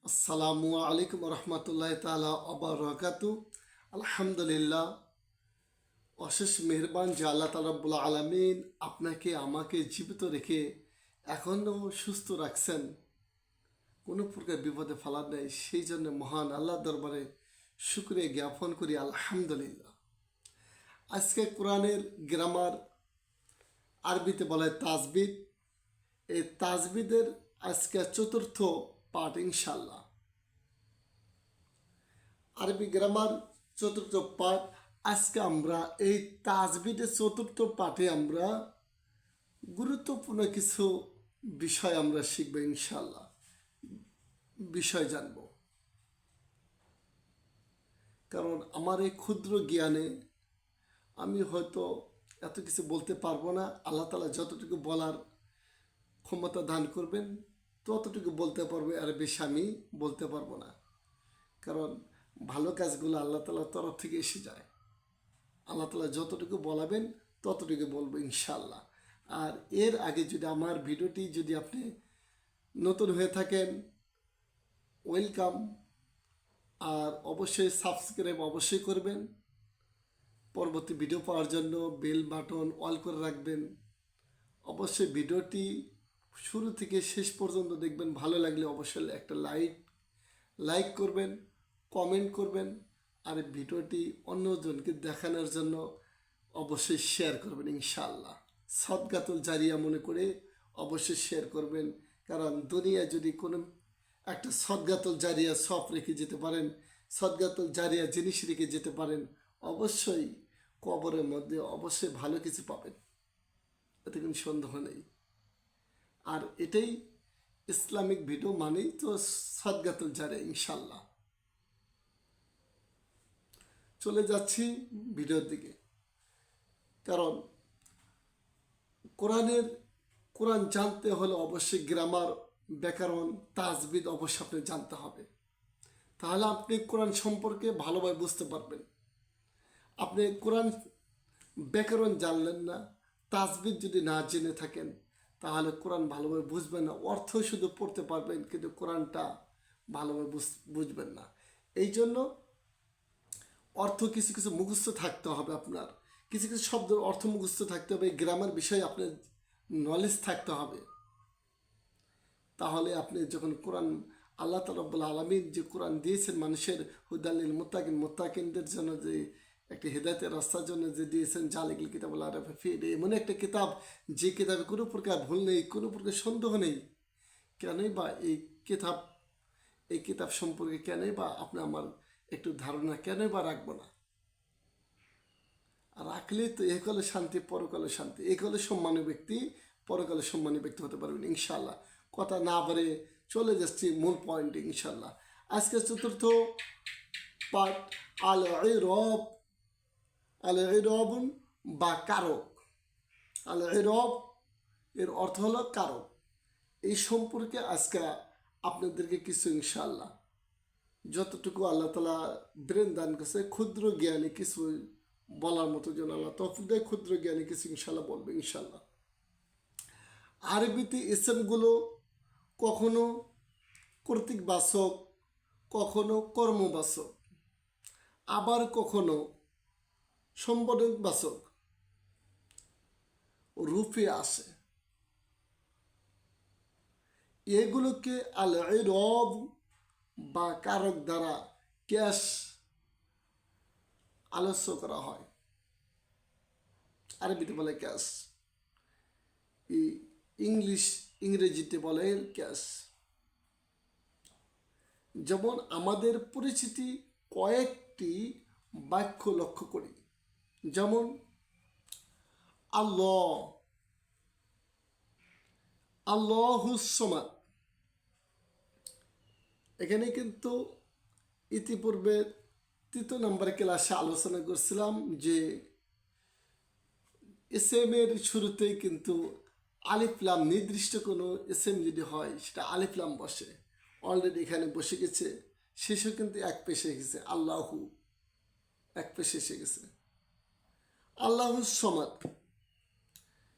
আসসালামু আলাইকুম রহমতুল্লাহ তালা আবরাকাতু। আলহামদুলিল্লাহ, অশেষ মেহরবান যে আল্লাহ তালা রাব্বুল আলামিন আপনাকে আমাকে জীবিত রেখে এখনও সুস্থ রাখছেন, কোনো প্রকার বিপদে ফেলার নেই। সেই জন্য মহান আল্লাহ দরবারে শুকরিয়া জ্ঞাপন করি আলহামদুলিল্লাহ। আজকে কোরআনের গ্রামার, আরবিতে বলে তাজবিদ। এই তাজবিদের আজকে চতুর্থ পাঠ ইনশাল্লাহ। আরবি গ্রামার চতুর্থ পাঠ। আজকে আমরা এই তাজবিদের চতুর্থ পাঠে আমরা গুরুত্বপূর্ণ কিছু বিষয় আমরা শিখব ইনশাল্লাহ, বিষয় জানব। কারণ আমার এই ক্ষুদ্র জ্ঞানে আমি হয়তো এত কিছু বলতে পারবো না। আল্লাহ তালা যতটুকু বলার ক্ষমতা দান করবেন ততটুকু বলতে পারবো, আর বেশি আমি বলতে পারবো না। কারণ ভালো কাজগুলো আল্লাহ তালার তরফ থেকে এসে যায়। আল্লাহ তালা যতটুকু বলাবেন ততটুকু বলবো ইনশাল্লাহ। আর এর আগে যদি আমার ভিডিওটি যদি আপনি নতুন হয়ে থাকেন, ওয়েলকাম। আর অবশ্যই সাবস্ক্রাইব অবশ্যই করবেন। পরবর্তী ভিডিও পাওয়ার জন্য বেল বাটন অল করে রাখবেন। অবশ্যই ভিডিওটি শুরু থেকে শেষ পর্যন্ত দেখবেন। ভালো লাগলে অবশ্যই একটা লাইক করবেন, কমেন্ট করবেন। আর ভিডিওটি অন্যজনকে দেখানোর জন্য অবশ্যই শেয়ার করবেন ইনশাআল্লাহ। সদকাতুল জারিয়া মনে করে অবশ্যই শেয়ার করবেন। কারণ দুনিয়ায় যদি কোনো একটা সদকাতুল জারিয়া সব রেখে যেতে পারেন, সদকাতুল জারিয়া জিনিস রেখে যেতে পারেন, অবশ্যই কবরের মধ্যে অবশ্যই ভালো কিছু পাবেন, এতে কোনো সন্দেহ নেই। আর এটাই ইসলামিক ভিডিও মানেই তো সদকাতুল জারিয়া ইনশাল্লাহ। চলে যাচ্ছি ভিডিওর দিকে। কারণ কোরআন জানতে হলে অবশ্যই গ্রামার, ব্যাকরণ, তাজবিদ অবশ্যই আপনি জানতে হবে। তাহলে আপনি কোরআন সম্পর্কে ভালোভাবে বুঝতে পারবেন। আপনি কোরআন ব্যাকরণ জানলেন না, তাজবিদ যদি না জেনে থাকেন, তাহলে কোরআন ভালোভাবে বুঝবেন না। অর্থ শুধু পড়তে পারবেন, কিন্তু কোরআনটা ভালোভাবে বুঝবেন না। এই জন্য অর্থ কিছু কিছু মুখস্থ থাকতে হবে আপনার, কিছু কিছু শব্দের অর্থ মুখস্থ থাকতে হবে, গ্রামার বিষয়ে আপনার নলেজ থাকতে হবে। তাহলে আপনি যখন কোরআন, আল্লাহ তাআলা রাব্বুল আলামিন যে কোরআন দিয়েছেন মানুষের হুদাল্লিল মুত্তাকিনদের জন্য, যে একটা হেদায়েতের রাস্তার জন্য যে দিয়েছেন, জালিকুল কিতাবুল আরাফা ফিহি, এমন একটা কিতাব যে কিতাবে কোনো প্রকার ভুল নেই, কোনো প্রকার সন্দেহ নেই। কেনই বা এই কিতাব সম্পর্কে কেনই বা আপনি আমার একটু ধারণা কেনই বা রাখবো না? আর রাখলে তো একালে শান্তি, পরকালে শান্তি। একালে সম্মানী ব্যক্তি, পরকালে সম্মানী ব্যক্তি হতে পারবেন ইনশাল্লাহ। কথা না বাড়ে চলে যাচ্ছি মূল পয়েন্টে ইনশাল্লাহ। আজকে চতুর্থ পার্ট, আল ইরব। আল ইরব বা কারক। আল ইরব এর অর্থ হলো কারক। এই সম্পর্কে আজকে আপনাদেরকে কিছু ইনশাল্লাহ, যতটুকু আল্লাহ তালা ব্রেন দান করছে, ক্ষুদ্র জ্ঞানী কিছু বলার মতো যেন আল্লাহ তৌফিক দেয়, ক্ষুদ্র জ্ঞানী কিছু ইনশাল্লাহ বলবে ইনশাল্লাহ। আরবিতে ইসমগুলো কখনো কর্তৃকবাচক, কখনো কর্মবাচক, আবার কখনো সম্বোধকবাচক রূপে আসে। এগুলোকে আল ইরব বা কারক দ্বারা ক্যাশ আলস্য করা হয়। আরবিতে বলে ক্যাশ, ইংরেজিতে বলে ক্যাশ। যেমন আমাদের পরিচিতি কয়েকটি বাক্য লক্ষ্য করি। যেমন আল্লাহ, আল্লাহুস সামাদ। এখানে কিন্তু ইতিপূর্বে 3 নম্বর ক্লাসে আলোচনা করছিলাম যে এসএমের শুরুতেই কিন্তু আলিফলাম, নির্দিষ্ট কোনো এসএম যদি হয় সেটা আলিফলাম বসে। অলরেডি এখানে বসে গেছে, শেষও কিন্তু এক পেশে গেছে, আল্লাহু এক পেশে এসে গেছে। আল্লাহু সমাদ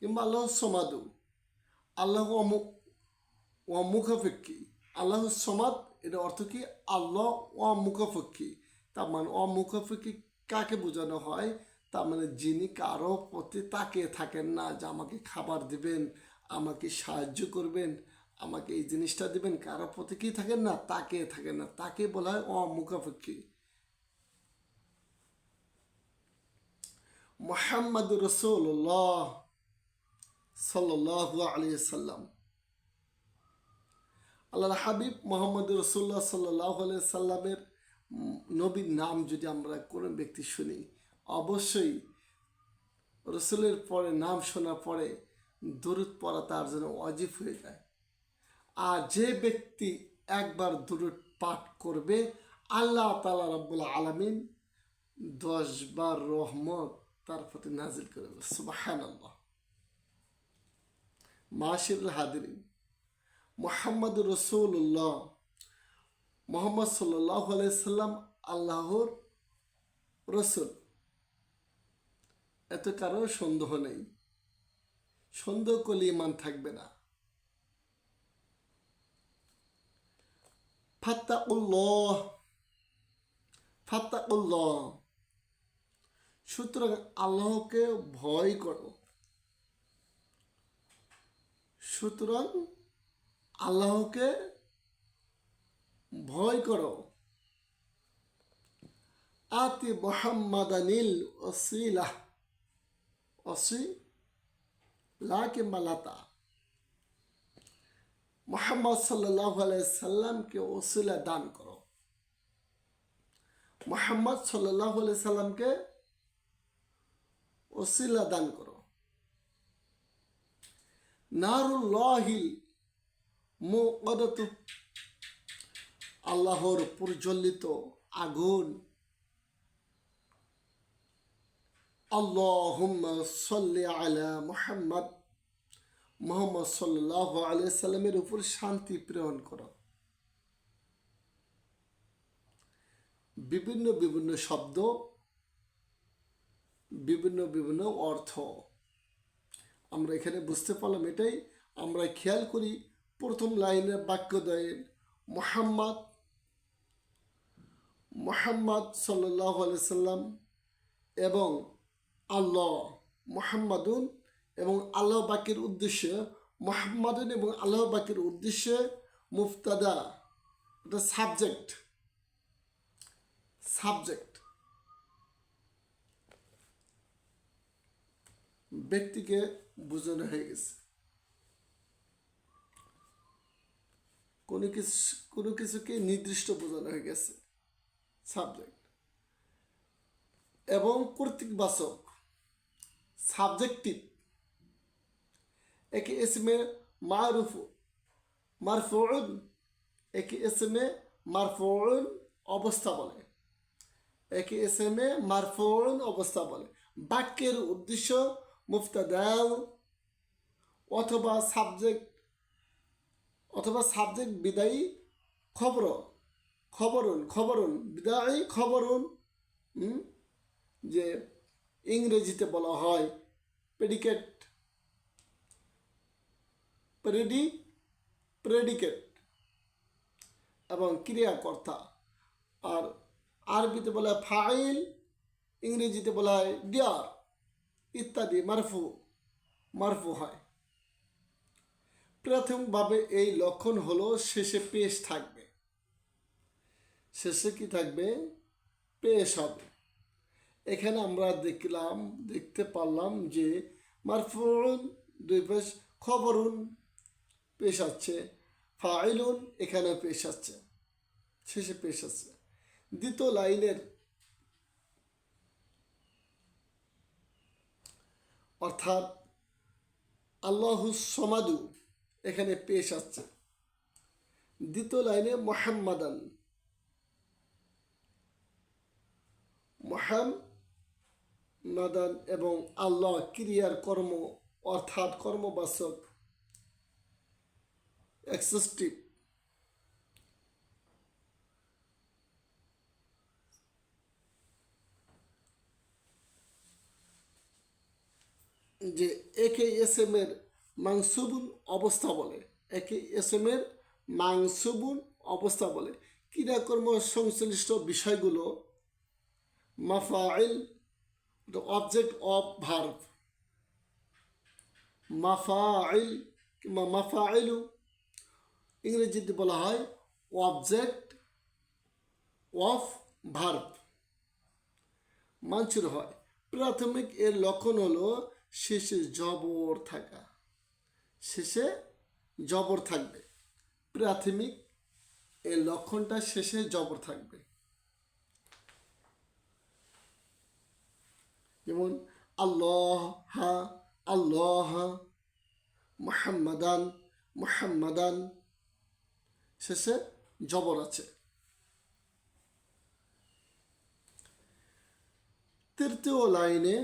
কিংবা আল্লাহ সমাদু, আল্লাহ অমুখাপেক্ষী, আল্লাহ সমাদ এটা অর্থ কি? আল্লাহ অমুখাপেক্ষী। তার মানে অমুখাপেক্ষী কাকে বোঝানো হয়? তার মানে যিনি কারো প্রতি তাকিয়ে থাকেন না যে আমাকে খাবার দিবেন, আমাকে সাহায্য করবেন, আমাকে এই জিনিসটা দিবেন, কারো প্রতি কি থাকেন না? তাকিয়ে থাকেন না, তাকে বলা হয় অমুখাপেক্ষী। মুহাম্মদ রাসূলুল্লাহ সাল্লাল্লাহু আলাইহি সাল্লাম, আল্লাহর হাবিব মোহাম্মদ রসুল্লাহ সাল্লাহ সাল্লামের নবীর নাম যদি আমরা কোনো ব্যক্তি শুনি, অবশ্যই রসুলের পরে নাম শোনার পরে দুরূদ পড়া তার জন্য ওয়াজিব হয়ে যায়। আর যে ব্যক্তি একবার দুরূদ পাঠ করবে, আল্লাহ তাআলা রাব্বুল আলামিন 10 বার রহমত তার প্রতি নাজিল করবে। সুবহানাল্লাহ। মাশাআল্লাহ হাদিরিন, মোহাম্মদ রসুল্লাহ মোহাম্মদ সাল্লাহ সাল্লাম আল্লাহর রসুল, এত কারো সন্দেহ নেই। সন্দেহ করলে ইমান থাকবে না। ফাত্তাকুল্লাহ, ফাত্তাকুল্লাহ, সুতরাং আল্লাহকে ভয় করো। সুতরাং আল্লাহকে ভয় করো। আতি মুহাম্মাদানিল ওসিলাহ, ওসিলা কিংবা লাতা, মুহাম্মদ সাল্লাল্লাহু আলাইহি সাল্লামকে ওসিলা দান করো। মুহাম্মদ সাল্লাল্লাহু আলাইহি সাল্লামকে ওসিলা দান করো। নারুল্লাহিল মুকাদ্দাতু, আল্লাহর প্রজ্বলিত আগুন। আল্লাহুম্মা সাল্লি আলা মুহাম্মদ, মুহাম্মদ সাল্লাল্লাহু আলাইহি সাল্লামের উপর শান্তি প্রেরণ করো। বিভিন্ন বিভিন্ন শব্দ, বিভিন্ন বিভিন্ন অর্থ আমরা এখানে বুঝতে পারলাম। এটাই আমরা খেয়াল করি প্রথম লাইনের বাক্যদ্বয়ের মুহাম্মদ, মুহাম্মদ সাল্লাল্লাহু আলাইহি সাল্লাম এবং আল্লাহ মুহাম্মাদুন, এবং আল্লাহ বাকির উদ্দেশ্যে মুহাম্মাদুন এবং আল্লাহ বাকির উদ্দেশ্যে মুফতাদা, এটা সাবজেক্ট, সাবজেক্ট ব্যক্তিকে বোঝানো হয়ে গেছে। কোনো কিছুকে নির্দিষ্ট বোঝানো হয়ে গেছে, সাবজেক্ট। এবং কর্তৃকবাচক, সাবজেক্টিভ, একে ইসমে মারুফ মারফুউন, একে ইসমে মারফুউন অবস্থা বলে, একে ইসমে মারফুউন অবস্থা বলে। বাক্যের উদ্দেশ্য মুফতাদাও অথবা সাবজেক্ট বিদায়ী খবর, খবরুন বিদায়ী খবরুন, যে ইংরেজিতে বলা হয় প্রেডিকেট, প্রেডিকেট এবং ক্রিয়াকর্তা। আর আরবিতে বলা হয় ফাইল, ইংরেজিতে বলা হয় ডিয়ার ইত্যাদি মারফু হয়। প্রাথমিকভাবে এই লক্ষণ হলো শেষে পেশ থাকবে। শেষে কি থাকবে? পেশ হবে। এখানে আমরা দেখতে পারলাম যে মারফুউন দুই পেশ, খবরুন পেশ আছে, ফাইলুন এখানে পেশ আছে, শেষে পেশ আছে। দ্বিতীয় লাইনের অর্থাৎ আল্লাহুস সমাদু এখানে পেশ আছে। দ্বিতীয় লাইনে মুহাম্মাদান, মুহাম্মাদান এবং আল্লাহ ক্রিয়ার কর্ম অর্থাৎ কর্মবাচক এক্সিস্টিভ। যে একে এসএম এর মাংসুবুন অবস্থা বলে, একে এসএম এর মাংসুবুন অবস্থা বলে। ক্রিয়াকর্ম সংশ্লিষ্ট বিষয়গুলো মাফাইল, অবজেক্ট অফ ভার্ব, মাফাইল কিংবা মাফাইলু ইংরেজিতে বলা হয় অবজেক্ট অফ ভার্ব। মানসুর হয়। প্রাথমিক এর লক্ষণ হলো শেষে জবর থাকা, শেষে জবর থাকবে। প্রাথমিক এর লক্ষণটা শেষে জবর থাকবে। যেমন আল্লাহ, আল্লাহ, মুহাম্মাদান, মুহাম্মাদান, শেষে জবর আছে। তৃতীয় লাইনে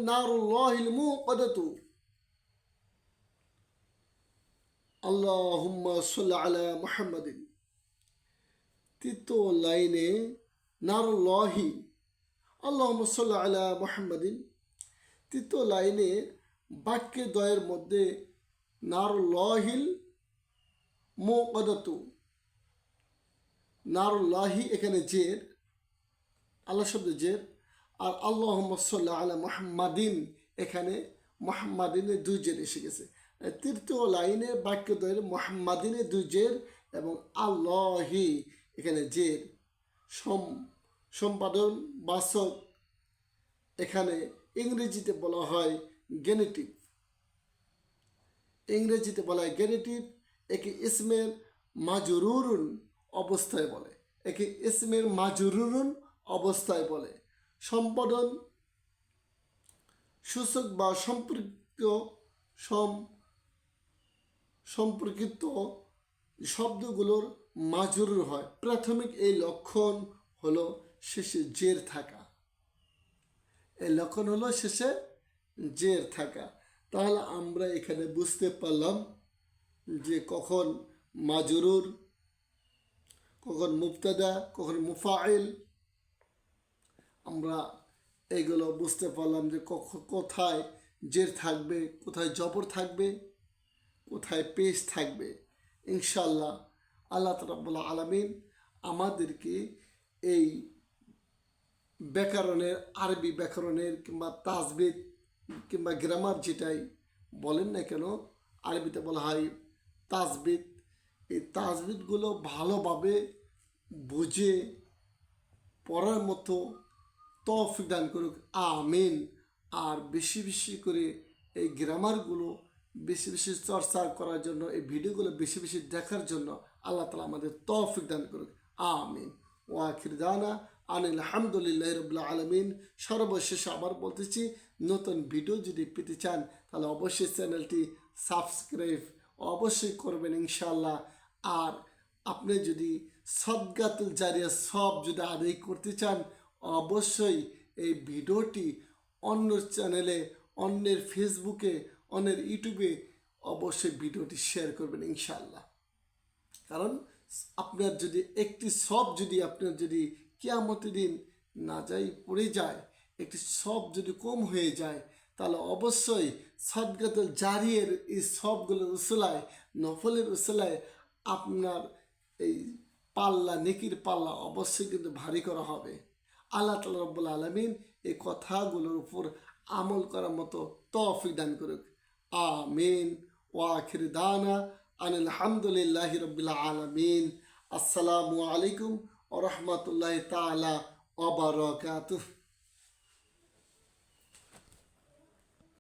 নারুল্লাহিল মুকাদাতু, আল্লাহুম্মা সাল্লি আলা মুহাম্মাদিন। তৃতীয় লাইনে নারুল্লাহি, আল্লাহুম্মা সাল্লি আলা মুহাম্মাদিন। তৃতীয় লাইনে বাক্যে দ্বয়ের মধ্যে নারুল্লাহিল মুকাদাতু, নারুল্লাহি এখানে জের, আল্লাহ শব্দ জের, আর আল্লাহুম্মা সাল্লি আলা মুহাম্মাদিন এখানে মুহাম্মাদিনে দুই জের এসে গেছে। তৃতীয় লাইনে বাক্যদ্বয়ের মুহাম্মাদিনে দুই জের এবং আল্লাহি এখানে জের। সম্পাদন বাচক এখানে ইংরেজিতে বলা হয় গেনেটিভ, ইংরেজিতে বলা হয় গেনেটিভ। একে ইসমের মাজরুরুন অবস্থায় বলে, একে ইসমের মাজরুরুন অবস্থায় বলে। সম্পাদন সূচক বা সম্পর্কিত শব্দগুলোর মাজরুর হয়। প্রাথমিক এই লক্ষণ হলো শেষে জের থাকা, এই লক্ষণ হলো শেষে জের থাকা। তাহলে আমরা এখানে বুঝতে পারলাম যে কখন মাজরুর, কখন মুবতাদা, কখন মুফাইল। আমরা এইগুলো বুঝতে পারলাম যে কোথায় জের থাকবে, কোথায় জবর থাকবে, কোথায় পেশ থাকবে। ইনশাল্লাহ আল্লাহ রাব্বুল আলামিন আমাদেরকে এই ব্যাকরণের, আরবি ব্যাকরণের কিংবা তাজবিদ কিংবা গ্রামার যেটাই বলেন না কেন, আরবিতে বলা হয় তাজবিদ, এই তাজবিদগুলো ভালোভাবে বুঝে পড়ার মতো তৌফিক দান করুক, আমিন। আর বেশি বেশি করে এই গ্রামারগুলো বেশি বেশি চর্চা করার জন্য, এই ভিডিওগুলো বেশি বেশি দেখার জন্য আল্লাহ তাআলা আমাদের তৌফিক দান করুক, আমিন। ওয়া আখির দানা আলহামদুলিল্লাহি রাব্বিল আলামিন। সর্বশেষে আবার বলতেছি, নতুন ভিডিও যদি পেতে চান তাহলে অবশ্যই চ্যানেলটি সাবস্ক্রাইব অবশ্যই করবেন ইনশাআল্লাহ। আর আপনি যদি সদকাতুল জারিয়া সব যদি আদায় করতে চান, অবশ্যই এই ভিডিওটি অন্যের চ্যানেলে, অন্যের ফেসবুকে, অন্যের ইউটিউবে অবশ্যই ভিডিওটি শেয়ার করবেন ইনশাআল্লাহ। কারণ আপনার যদি একটি সব যদি আপনার যদি কিয়ামতের দিন না যাই পড়ে যায়, একটি সব যদি কম হয়ে যায়, তাহলে অবশ্যই সদকাতুল জারিয়ার এই সবগুলোর উসিলায়, নফলের উসিলায় আপনার এই পাল্লা, নেকির পাল্লা অবশ্যই কিন্তু ভারী করা হবে। আল্লাহ তাআলা রাব্বুল আলামিন এই কথাগুলোর উপর আমল করার মতো তৌফিক দান করুক, আমিন। ওয়া আখির দানা আলহামদুলিল্লাহি রাব্বিল আলামিন। আসসালামু আলাইকুম ওয়া রাহমাতুল্লাহি তাআলা ওয়া বারাকাতুহু।